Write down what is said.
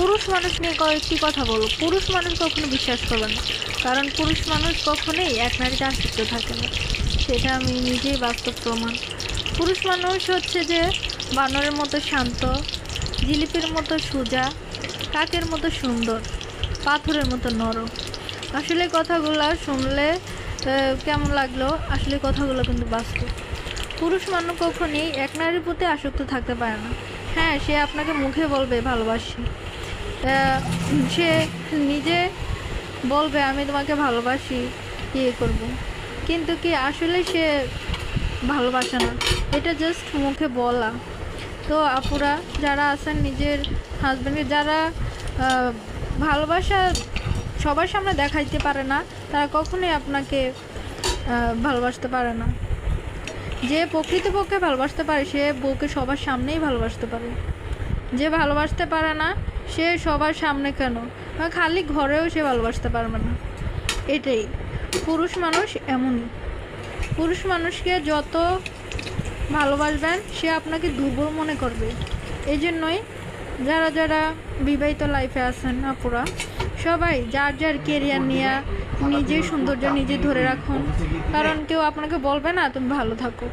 পুরুষ মানুষ নিয়ে কয়েকটি কথা বলবো। পুরুষ মানুষ কখনো বিশ্বাস করবেন না, কারণ পুরুষ মানুষ কখনোই এক নারীতে আসক্ত থাকে না। সেটা আমি নিজেই বাস্তব প্রমাণ। পুরুষ মানুষ হচ্ছে যে বানরের মতো শান্ত, জিলিপির মতো সোজা, কাকের মতো সুন্দর, পাথরের মতো নরম। আসলে কথাগুলো শুনলে কেমন লাগলো, আসলে কথাগুলো কিন্তু বাস্তব। পুরুষ মানুষ কখনই এক নারীর প্রতি আসক্ত থাকতে পারে না। হ্যাঁ, সে আপনাকে মুখে বলবে ভালোবাসি, সে নিজে বলবে আমি তোমাকে ভালোবাসি, ইয়ে করব, কিন্তু কি আসলে সে ভালোবাসে না, এটা জাস্ট মুখে বলা। তো আপুরা যারা আছেন নিজের হাজব্যান্ডকে, যারা ভালোবাসা সবার সামনে দেখাইতে পারে না, তারা কখনোই আপনাকে ভালোবাসতে পারে না। যে প্রকৃতপক্ষে ভালোবাসতে পারে সে বউকে সবার সামনেই ভালোবাসতে পারে। যে ভালোবাসতে পারে না সে সবার সামনে কেন, খালি ঘরেও সে ভালোবাসতে পারবে না। এটাই পুরুষ মানুষ এমনই। পুরুষ মানুষকে যত ভালোবাসবেন সে আপনাকে দুর্বল মনে করবে। এই জন্যই যারা যারা বিবাহিত লাইফে আছেন আপুরা, সবাই যার যার কেরিয়ার নিয়ে নিজের সৌন্দর্য নিজে ধরে রাখুন, কারণ কেউ আপনাকে বলবে না তুমি ভালো থাকো।